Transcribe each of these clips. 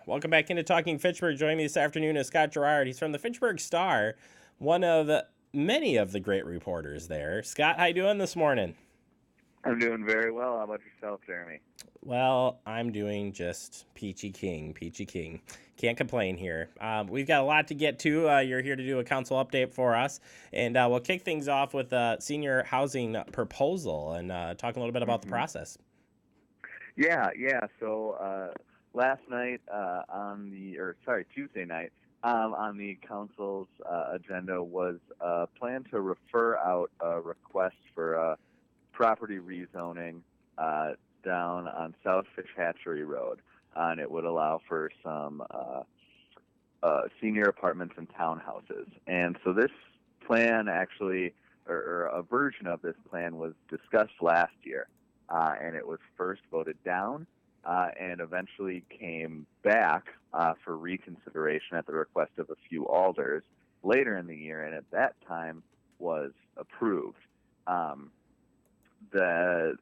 Welcome back into Talking Fitchburg. Joining me this afternoon is Scott Girard. He's from the Fitchburg Star, one of many of the great reporters there. Scott, how you doing this morning? I'm doing very well. How about yourself, Jeremy? Well, I'm doing just peachy king, peachy king. Can't complain here. We've got a lot to get to. You're here to do a council update for us, and we'll kick things off with a senior housing proposal and talk a little bit about the hmm process. Yeah. So last night Tuesday night on the council's agenda was a plan to refer out a request for a property rezoning down on South Fish Hatchery Road, and it would allow for some senior apartments and townhouses. And so this plan actually, or a version of this plan, was discussed last year, and it was first voted down and eventually came back for reconsideration at the request of a few alders later in the year, and at that time was approved. The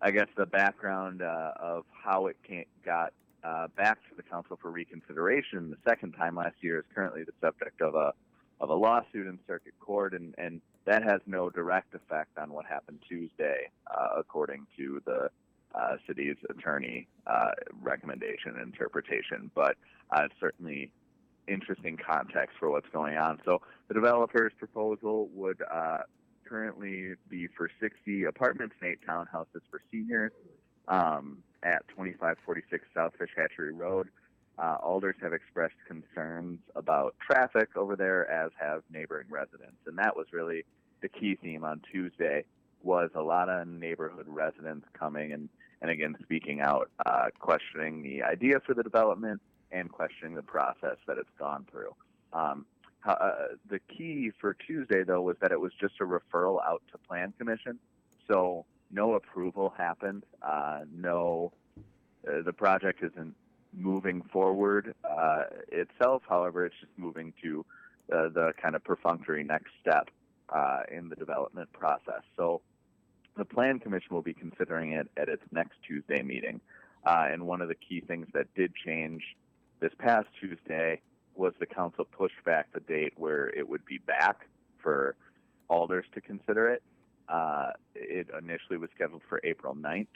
I guess the background of how it got back to the council for reconsideration the second time last year is currently the subject of a lawsuit in circuit court, and that has no direct effect on what happened Tuesday, according to the city's attorney recommendation and interpretation. But it's certainly interesting context for what's going on. So the developer's proposal would currently be for 60 apartments and 8 townhouses for seniors at 2546 South Fish Hatchery Road. Alders have expressed concerns about traffic over there, as have neighboring residents. And that was really the key theme on Tuesday, was a lot of neighborhood residents coming and again speaking out, questioning the idea for the development and questioning the process that it's gone through. The key for Tuesday, though, was that it was just a referral out to Plan Commission, so no approval happened. The project isn't moving forward itself. However, it's just moving to the kind of perfunctory next step in the development process. So the Plan Commission will be considering it at its next Tuesday meeting. And one of the key things that did change this past Tuesday was the council pushed back the date where it would be back for alders to consider it. It initially was scheduled for April 9th,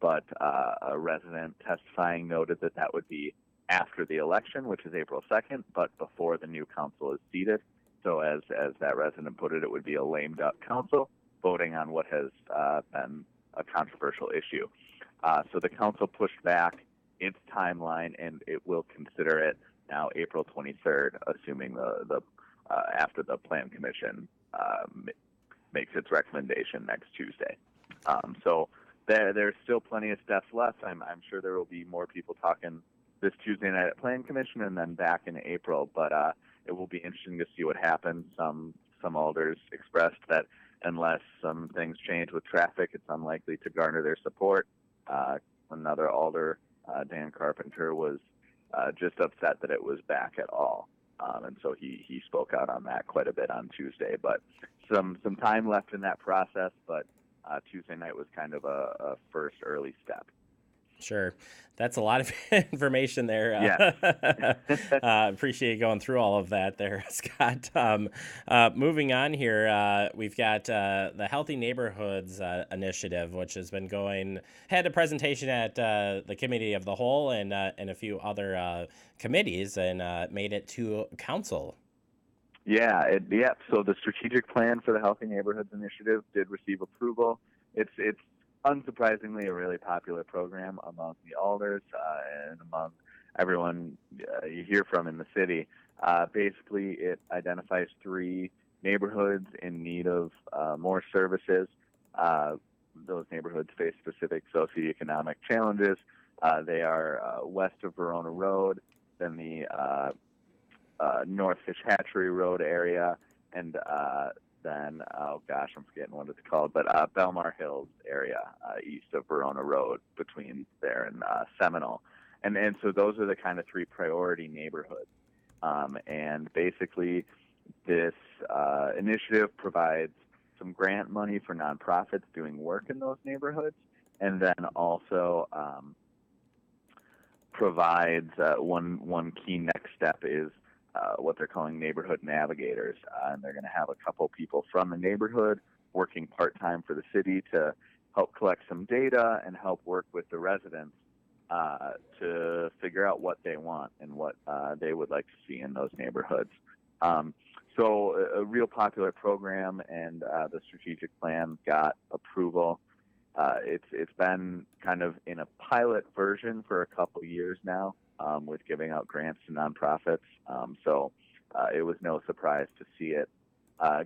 but a resident testifying noted that that would be after the election, which is April 2nd, but before the new council is seated. So as that resident put it, it would be a lame duck council voting on what has been a controversial issue. So the council pushed back its timeline, and it will consider it now April 23rd, assuming the after the Plan Commission makes its recommendation next Tuesday. So there's still plenty of steps left. I'm sure there will be more people talking this Tuesday night at Plan Commission and then back in April. But it will be interesting to see what happens. Some alders expressed that unless some things change with traffic, it's unlikely to garner their support. Another alder, Dan Carpenter, was just upset that it was back at all. And so he spoke out on that quite a bit on Tuesday. But some time left in that process, but Tuesday night was kind of a first early step. Sure. That's a lot of information there. Yeah. Appreciate you going through all of that there, Scott. Moving on here, we've got the Healthy Neighborhoods Initiative, which has been had a presentation at the Committee of the Whole and a few other committees, and made it to council. Yeah. So the strategic plan for the Healthy Neighborhoods Initiative did receive approval. It's unsurprisingly a really popular program among the alders and among everyone you hear from in the city. Basically, it identifies 3 neighborhoods in need of more services. Those neighborhoods face specific socioeconomic challenges. They are west of Verona Road, then the North Fish Hatchery Road area, and then, I'm forgetting what it's called, but Belmar Hills area, east of Verona Road, between there and Seminole. And so those are the kind of 3 priority neighborhoods. And basically, this initiative provides some grant money for nonprofits doing work in those neighborhoods, and then also provides one key next step is what they're calling neighborhood navigators, and they're going to have a couple people from the neighborhood working part-time for the city to help collect some data and help work with the residents to figure out what they want and what they would like to see in those neighborhoods. So a real popular program, and the strategic plan got approval. It's been kind of in a pilot version for a couple years now, with giving out grants to nonprofits. So it was no surprise to see it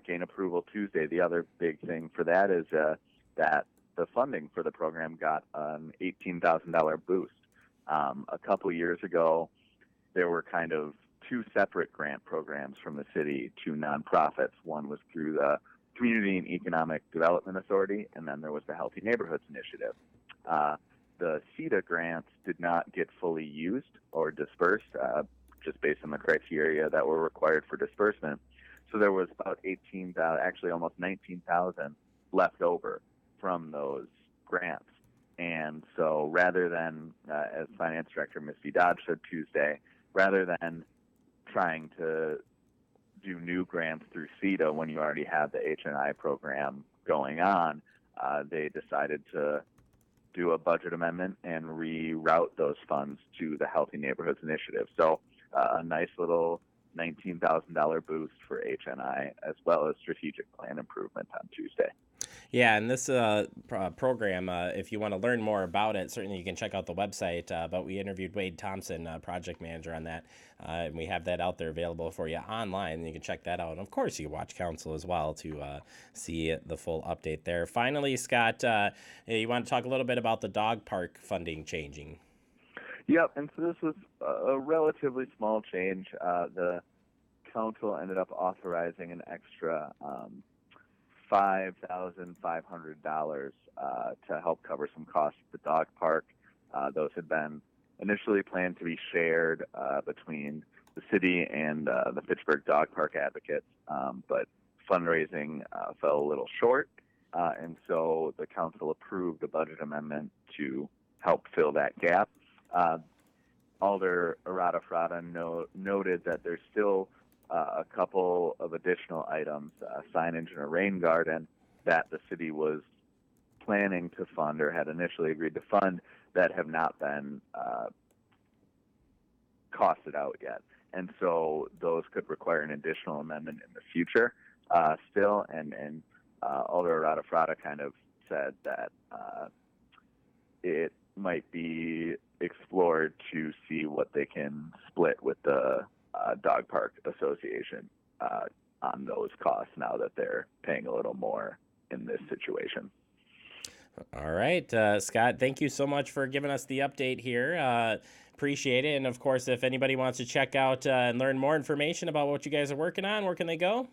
gain approval Tuesday. The other big thing for that is that the funding for the program got an $18,000 boost. A couple years ago, there were kind of two separate grant programs from the city to nonprofits. One was through the Community and Economic Development Authority, and then there was the Healthy Neighborhoods Initiative. The CEDA grants did not get fully used or dispersed, just based on the criteria that were required for disbursement. So there was about 18,000, actually almost 19,000 left over from those grants. And so rather than, as Finance Director Misty Dodge said Tuesday, rather than trying to do new grants through CEDA when you already have the HNI program going on, they decided to do a budget amendment and reroute those funds to the Healthy Neighborhoods Initiative. So a nice little $19,000 boost for HNI, as well as strategic plan improvement on Tuesday. Yeah, and this program, if you want to learn more about it, certainly you can check out the website. But we interviewed Wade Thompson, project manager on that, and we have that out there available for you online. And you can check that out. And of course, you can watch Council as well to see the full update there. Finally, Scott, you want to talk a little bit about the dog park funding changing? Yep, and so this was a relatively small change. The council ended up authorizing an extra $5,500 to help cover some costs at the dog park. Those had been initially planned to be shared between the city and the Fitchburg Dog Park advocates, but fundraising fell a little short, and so the council approved a budget amendment to help fill that gap. Alder Arata Frada noted that there's still a couple of additional items, signage and a rain garden, that the city was planning to fund or had initially agreed to fund that have not been costed out yet. And so those could require an additional amendment in the future still. And Alder Arata Frada kind of said that it might be explored to see what they can split with the Dog Park Association on those costs now that they're paying a little more in this situation. All right, Scott, thank you so much for giving us the update here. Appreciate it. And of course, if anybody wants to check out and learn more information about what you guys are working on, where can they go?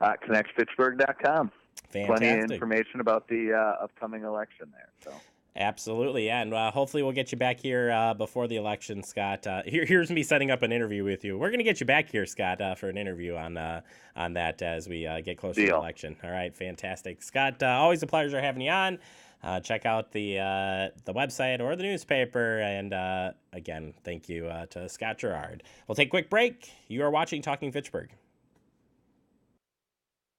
ConnectFitchburg.com. Fantastic. Plenty of information about the upcoming election there. So. Absolutely, yeah, and hopefully we'll get you back here before the election, Scott. Here's me setting up an interview with you. We're going to get you back here, Scott, for an interview on that as we get closer to the election. All right, fantastic, Scott. Always a pleasure having you on. Check out the website or the newspaper, and again, thank you to Scott Girard. We'll take a quick break. You are watching Talking Fitchburg.